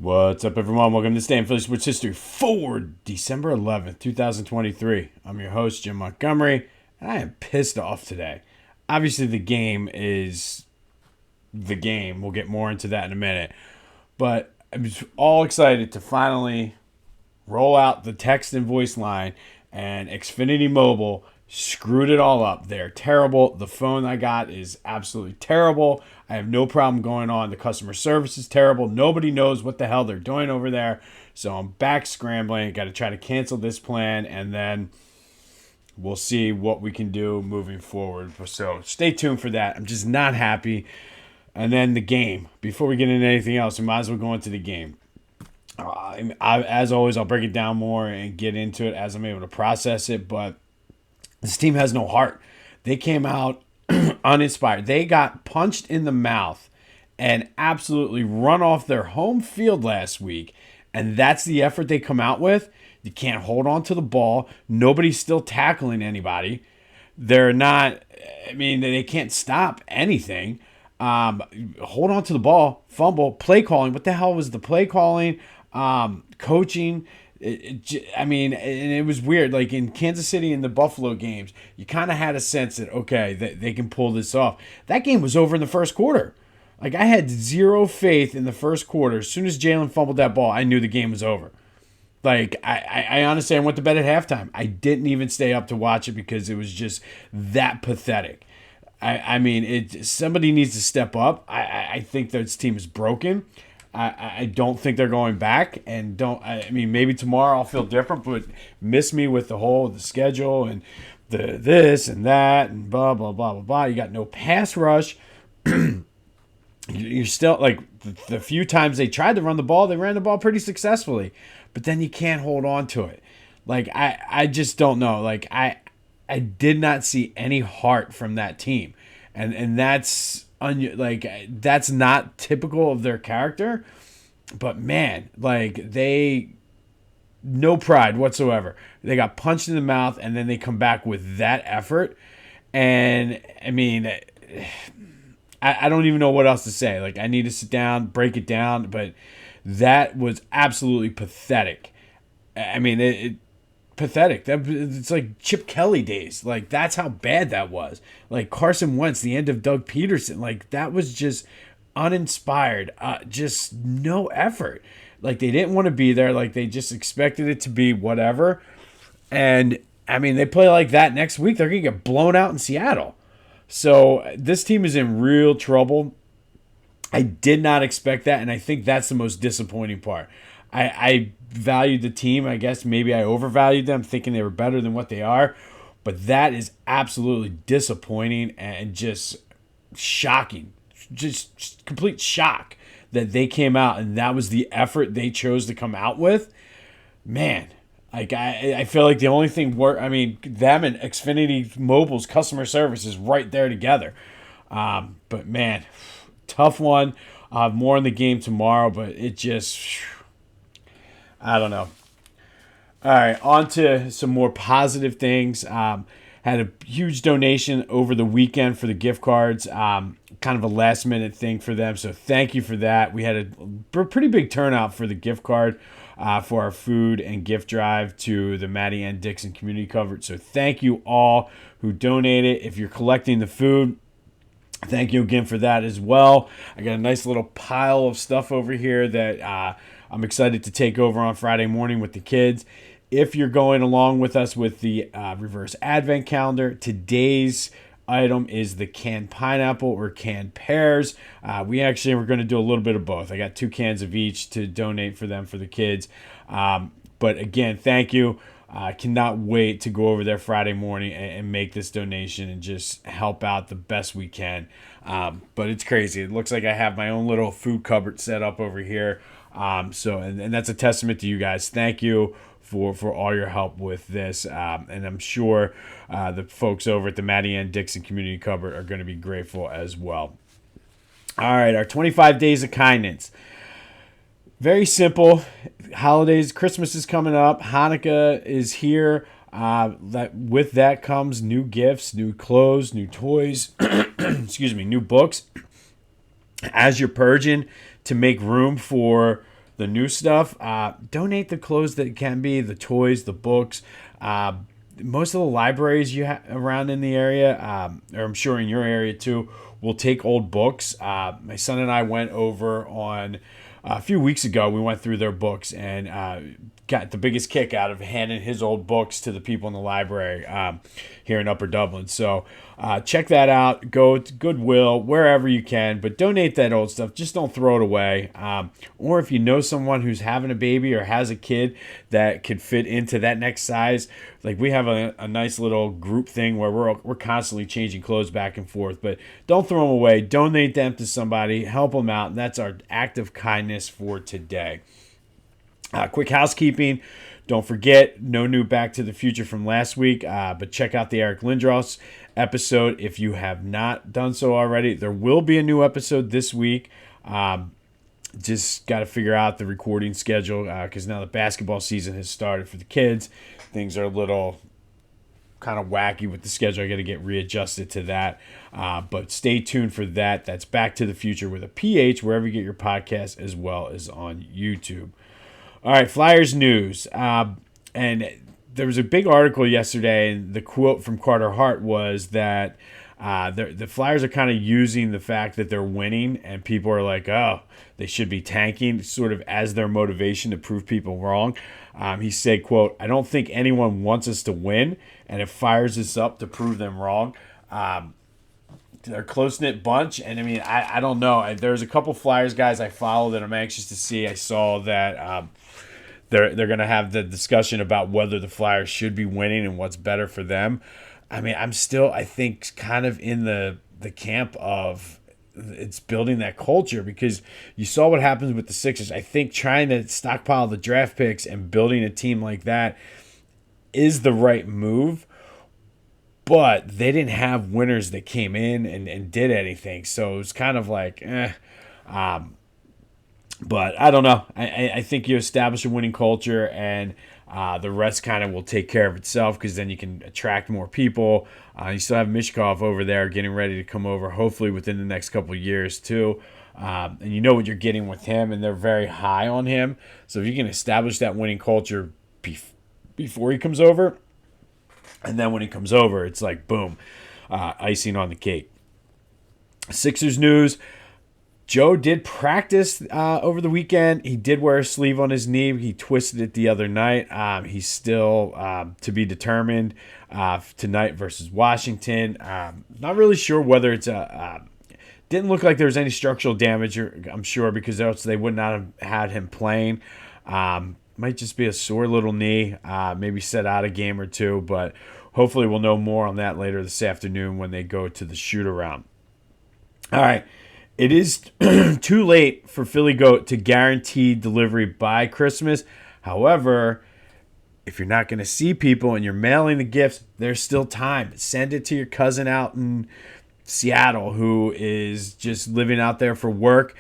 What's up, everyone? Welcome to Stay in Philly Sports History for December 11th, 2023. I'm your host, Jim Montgomery, and I am pissed off today. Obviously, the game is the game. We'll get more into that in a minute. But I'm all excited to finally roll out the text and voice line, and Xfinity Mobile screwed it all up. They're terrible. The phone I got is absolutely terrible. I have no problem going on. The customer service is terrible. Nobody knows what the hell they're doing over there. So I'm back scrambling. Got to try to cancel this plan, and then we'll see what we can do moving forward. So stay tuned for that. I'm just not happy. And then the game. Before we get into anything else, we might as well go into the game. As always, I'll break it down more and get into it as I'm able to process it. But this team has no heart. They came out uninspired. They got punched in the mouth and absolutely run off their home field last week. And that's the effort they come out with. You can't hold on to the ball. Nobody's still tackling anybody. They're not, they can't stop anything. Hold on to the ball, fumble, play calling. What the hell was the play calling? Coaching. And it was weird. Like in Kansas City and the Buffalo games, you kind of had a sense that, okay, they can pull this off. That game was over in the first quarter. Like, I had zero faith in the first quarter. As soon as Jalen fumbled that ball, I knew the game was over. Like, I honestly, I went to bed at halftime. I didn't even stay up to watch it because it was just that pathetic. Somebody needs to step up. I think this team is broken. I don't think they're going back, and maybe tomorrow I'll feel different, but miss me with the schedule and the this and that and blah blah blah blah blah. You got no pass rush. You're still like the few times they tried to run the ball, they ran the ball pretty successfully, but then you can't hold on to it. Like I just don't know. Like I did not see any heart from that team, and that's that's not typical of their character. But man, like no pride whatsoever. They got punched in the mouth, and then they come back with that effort. And I don't even know what else to say. Like, I need to sit down, break it down, but that was absolutely pathetic. Pathetic. It's like Chip Kelly days. Like, that's how bad that was. Like Carson Wentz, the end of Doug Peterson. Like, that was just uninspired. Just no effort. Like, they didn't want to be there. Like, they just expected it to be whatever. And they play like that next week, they're gonna get blown out in Seattle. So this team is in real trouble. I did not expect that, and I think that's the most disappointing part. I valued the team. I guess maybe I overvalued them, thinking they were better than what they are. But that is absolutely disappointing and just shocking. Just complete shock that they came out and that was the effort they chose to come out with. Man, like I feel like the only thing them and Xfinity Mobile's customer service is right there together. But man, tough one. I'll have more in the game tomorrow, but it just, I don't know. All right, on to some more positive things. Had a huge donation over the weekend for the gift cards. Kind of a last minute thing for them, so thank you for that. We had a pretty big turnout for the gift card for our food and gift drive to the Maddie Ann Dixon Community Cupboard. So thank you all who donated. If you're collecting the food, thank you again for that as well. I got a nice little pile of stuff over here that I'm excited to take over on Friday morning with the kids. If you're going along with us with the reverse advent calendar, today's item is the canned pineapple or canned pears. We actually were going to do a little bit of both. I got 2 cans of each to donate for them for the kids. But again, thank you. I cannot wait to go over there Friday morning and make this donation and just help out the best we can. But it's crazy. It looks like I have my own little food cupboard set up over here. And that's a testament to you guys. Thank you for all your help with this. And I'm sure the folks over at the Maddie Ann Dixon Community Cupboard are going to be grateful as well. All right, our 25 Days of Kindness. Very simple. Holidays, Christmas is coming up. Hanukkah is here. With that comes new gifts, new clothes, new toys, new books. As you're purging to make room for the new stuff. Donate the clothes that can be, the toys, the books. Most of the libraries you have around in the area, or I'm sure in your area too, will take old books. My son and I went over on a few weeks ago. We went through their books and got the biggest kick out of handing his old books to the people in the library here in Upper Dublin. So check that out. Go to Goodwill, wherever you can, but donate that old stuff. Just don't throw it away. Or if you know someone who's having a baby or has a kid that could fit into that next size, like we have a nice little group thing where we're constantly changing clothes back and forth. But don't throw them away. Donate them to somebody. Help them out. And that's our act of kindness for today. Quick housekeeping. Don't forget, no new Back to the Future from last week, but check out the Eric Lindros episode if you have not done so already. There will be a new episode this week. Just got to figure out the recording schedule because now the basketball season has started for the kids. Things are a little kind of wacky with the schedule. I got to get readjusted to that. But stay tuned for that. That's Back to the Future with a PH, wherever you get your podcast, as well as on YouTube. All right, Flyers news. And there was a big article yesterday, and the quote from Carter Hart was that the Flyers are kind of using the fact that they're winning, and people are like, oh, they should be tanking, sort of as their motivation to prove people wrong. He said, quote, I don't think anyone wants us to win, and it fires us up to prove them wrong. They're a close-knit bunch, and I mean, I don't know. There's a couple Flyers guys I follow that I'm anxious to see. I saw that they're going to have the discussion about whether the Flyers should be winning and what's better for them. I mean, I'm still, I think, kind of in the camp of it's building that culture because you saw what happens with the Sixers. I think trying to stockpile the draft picks and building a team like that is the right move. But they didn't have winners that came in and did anything. So it was kind of like, but I don't know. I think you establish a winning culture and the rest kind of will take care of itself because then you can attract more people. You still have Mishkov over there getting ready to come over, hopefully within the next couple of years too. And you know what you're getting with him, and they're very high on him. So if you can establish that winning culture before he comes over, and then when he comes over, it's like, boom, icing on the cake. Sixers news. Joe did practice over the weekend. He did wear a sleeve on his knee. He twisted it the other night. He's still to be determined tonight versus Washington. Not really sure whether it's didn't look like there was any structural damage, I'm sure, because else they would not have had him playing. Might just be a sore little knee, maybe set out a game or two, but hopefully we'll know more on that later this afternoon when they go to the shoot-around. All right, it is too late for Philly Goat to guarantee delivery by Christmas. However, if you're not going to see people and you're mailing the gifts, there's still time. Send it to your cousin out in Seattle who is just living out there for work.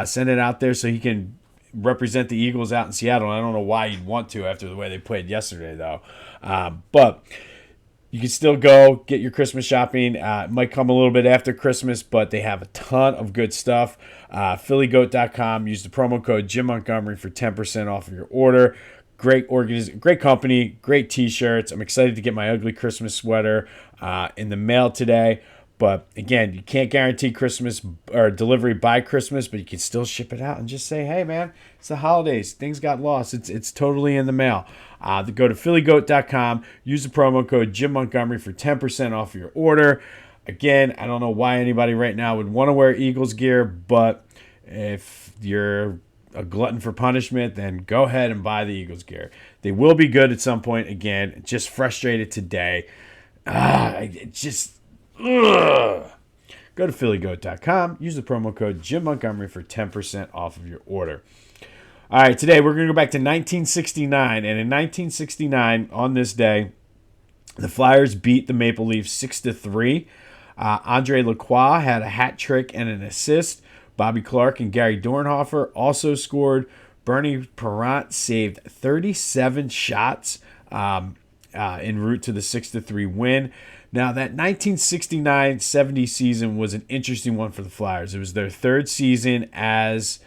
Send it out there so he can represent the Eagles out in Seattle. I don't know why you'd want to after the way they played yesterday, though. But you can still go get your Christmas shopping. It might come a little bit after Christmas, but they have a ton of good stuff. PhillyGoat.com. Use the promo code Jim Montgomery for 10% off of your order. Great great company, great T-shirts. I'm excited to get my ugly Christmas sweater in the mail today. But again, you can't guarantee Christmas or delivery by Christmas, but you can still ship it out and just say, hey, man, it's the holidays. Things got lost. It's totally in the mail. Go to PhillyGoat.com. Use the promo code Jim Montgomery for 10% off your order. Again, I don't know why anybody right now would want to wear Eagles gear, but if you're a glutton for punishment, then go ahead and buy the Eagles gear. They will be good at some point. Again, just frustrated today. Go to PhillyGoat.com. Use the promo code Jim Montgomery for 10% off of your order. All right, today we're going to go back to 1969. And in 1969, on this day, the Flyers beat the Maple Leafs 6-3. Andre Lacroix had a hat trick and an assist. Bobby Clark and Gary Dornhofer also scored. Bernie Parent saved 37 shots en route to the 6-3 win. Now, that 1969-70 season was an interesting one for the Flyers. It was their third season as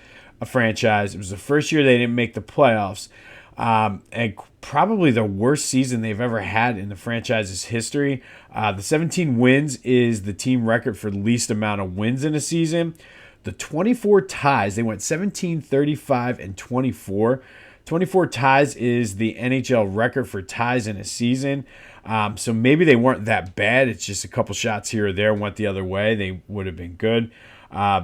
a franchise. It was the first year they didn't make the playoffs. And probably the worst season they've ever had in the franchise's history. The 17 wins is the team record for least amount of wins in a season. The 24 ties, they went 17, 35, and 24. 24 ties is the NHL record for ties in a season. So maybe they weren't that bad. It's just a couple shots here or there went the other way. They would have been good.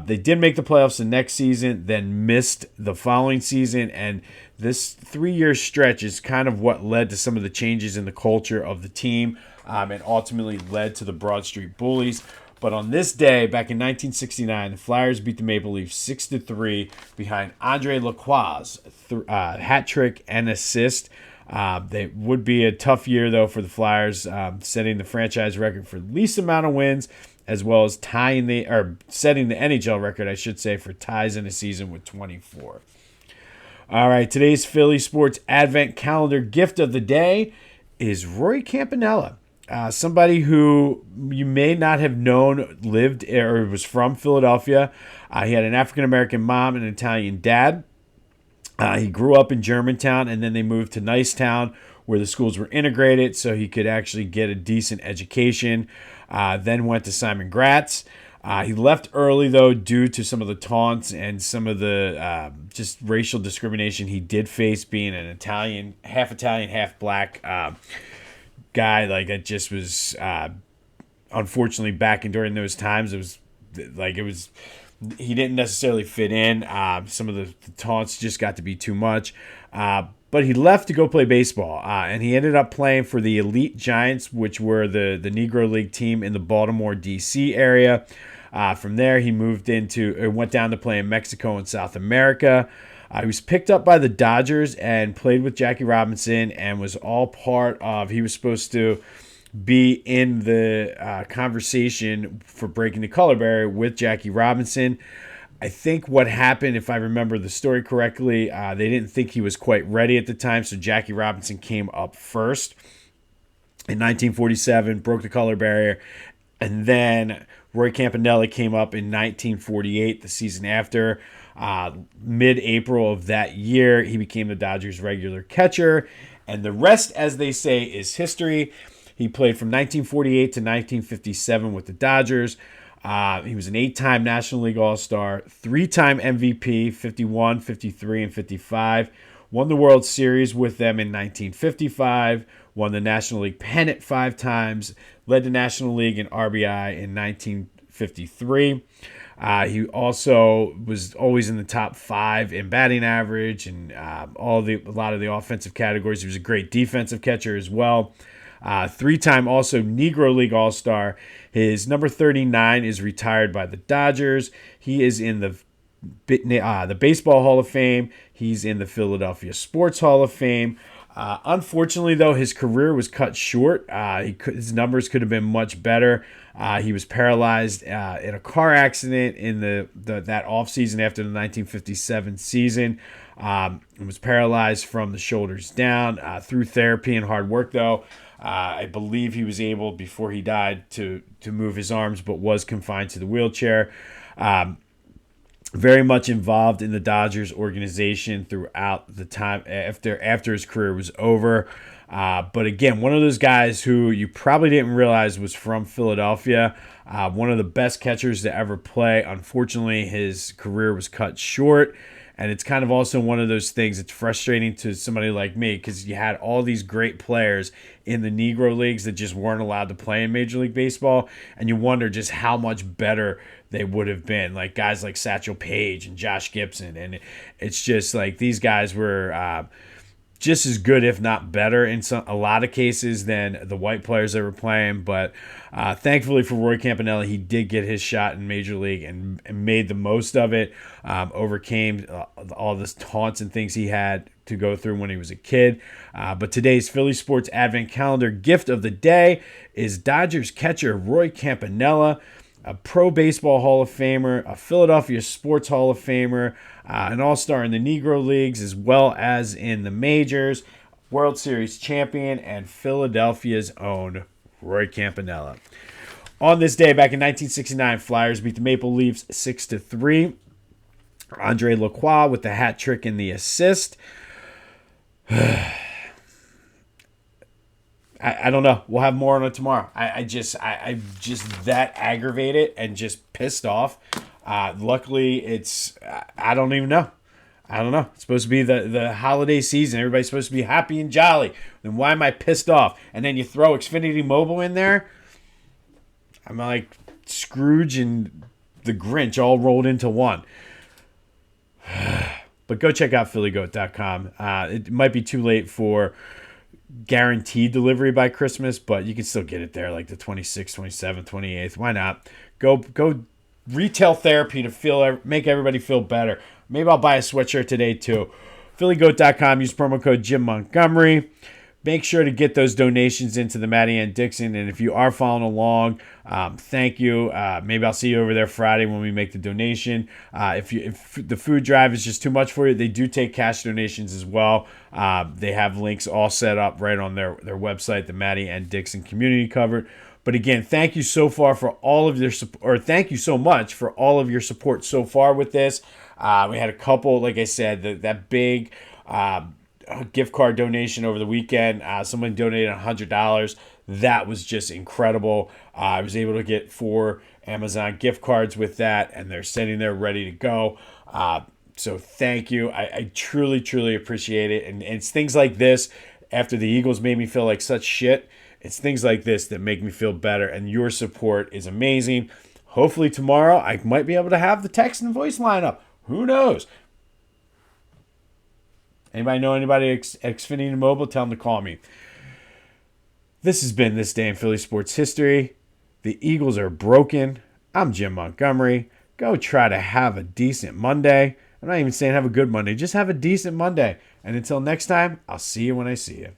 They did make the playoffs the next season, then missed the following season. And this 3-year stretch is kind of what led to some of the changes in the culture of the team and ultimately led to the Broad Street Bullies. But on this day, back in 1969, the Flyers beat the Maple Leafs 6-3 behind Andre Lacroix' hat trick and assist. They would be a tough year, though, for the Flyers, setting the franchise record for least amount of wins, as well as setting the NHL record, I should say, for ties in a season with 24. All right, today's Philly Sports Advent Calendar gift of the day is Roy Campanella. Somebody who you may not have known lived or was from Philadelphia. He had an African-American mom and an Italian dad. He grew up in Germantown, and then they moved to Nicetown, where the schools were integrated, so he could actually get a decent education. Then went to Simon Gratz. He left early, though, due to some of the taunts and some of the just racial discrimination he did face, being an Italian, half black guy. Like, that just was unfortunately back in during those times. It was he didn't necessarily fit in. Some of the taunts just got to be too much. But he left to go play baseball, and he ended up playing for the Elite Giants, which were the Negro League team in the Baltimore, D.C. area. From there, he went down to play in Mexico and South America. He was picked up by the Dodgers and played with Jackie Robinson, and was all part of, he was supposed to be in the conversation for breaking the color barrier with Jackie Robinson. I think what happened, if I remember the story correctly, they didn't think he was quite ready at the time, so Jackie Robinson came up first in 1947, broke the color barrier, and then Roy Campanella came up in 1948, the season after. Mid-April of that year, he became the Dodgers' regular catcher, and the rest, as they say, is history. He played from 1948 to 1957 with the Dodgers. He was an 8-time National League All-Star, 3-time MVP, 51, 53, and 55. Won the World Series with them in 1955. Won the National League pennant 5 times. Led the National League in RBI in 1953. He also was always in the top 5 in batting average and a lot of the offensive categories. He was a great defensive catcher as well. 3-time also Negro League All-Star. His number 39 is retired by the Dodgers. He is in the Baseball Hall of Fame. He's in the Philadelphia Sports Hall of Fame. Unfortunately, though, his career was cut short. His numbers could have been much better. He was paralyzed in a car accident in that offseason after the 1957 season. Was paralyzed from the shoulders down. Through therapy and hard work, though, I believe he was able, before he died, to move his arms, but was confined to the wheelchair. Very much involved in the Dodgers organization throughout the time after his career was over. But again, one of those guys who you probably didn't realize was from Philadelphia. One of the best catchers to ever play. Unfortunately, his career was cut short. And it's kind of also one of those things that's frustrating to somebody like me, because you had all these great players in the Negro Leagues that just weren't allowed to play in Major League Baseball. And you wonder just how much better they would have been. Like guys like Satchel Paige and Josh Gibson. And it's just like these guys were just as good, if not better, in a lot of cases than the white players that were playing. But thankfully for Roy Campanella, he did get his shot in Major League and made the most of it. Overcame all the taunts and things he had to go through when he was a kid. But today's Philly Sports Advent Calendar gift of the day is Dodgers catcher Roy Campanella, a Pro Baseball Hall of Famer, a Philadelphia Sports Hall of Famer, an All-Star in the Negro Leagues as well as in the majors, World Series champion, and Philadelphia's own Roy Campanella. On this day, back in 1969, Flyers beat the Maple Leafs 6-3. Andre Lacroix with the hat trick and the assist. I don't know. We'll have more on it tomorrow. I'm just that aggravated and just pissed off. Luckily, I don't even know. I don't know. It's supposed to be the holiday season. Everybody's supposed to be happy and jolly. Then why am I pissed off? And then you throw Xfinity Mobile in there. I'm like Scrooge and the Grinch all rolled into one. But go check out phillygoat.com. It might be too late for guaranteed delivery by Christmas, but you can still get it there like the 26th, 27th, 28th. Why not? Go retail therapy to make everybody feel better. Maybe I'll buy a sweatshirt today too. phillygoat.com. Use promo code Jim Montgomery. Make sure to get those donations into the Maddie Ann Dixon. And if you are following along, thank you. Maybe I'll see you over there Friday when we make the donation. If the food drive is just too much for you, they do take cash donations as well. They have links all set up right on their website, the Maddie Ann Dixon Community Covered. But again, thank you so far for all of your support, or thank you so much for all of your support so far with this. We had a couple, like I said, that big gift card donation over the weekend. Someone donated $100. That was just incredible. I was able to get 4 Amazon gift cards with that, and they're sitting there ready to go. So thank you. I truly, truly appreciate it. And it's things like this, after the Eagles made me feel like such shit, it's things like this that make me feel better, and your support is amazing. Hopefully tomorrow I might be able to have the text and voice lineup. Who knows? Anybody know anybody at Xfinity Mobile? Tell them to call me. This has been This Day in Philly Sports History. The Eagles are broken. I'm Jim Montgomery. Go try to have a decent Monday. I'm not even saying have a good Monday. Just have a decent Monday. And until next time, I'll see you when I see you.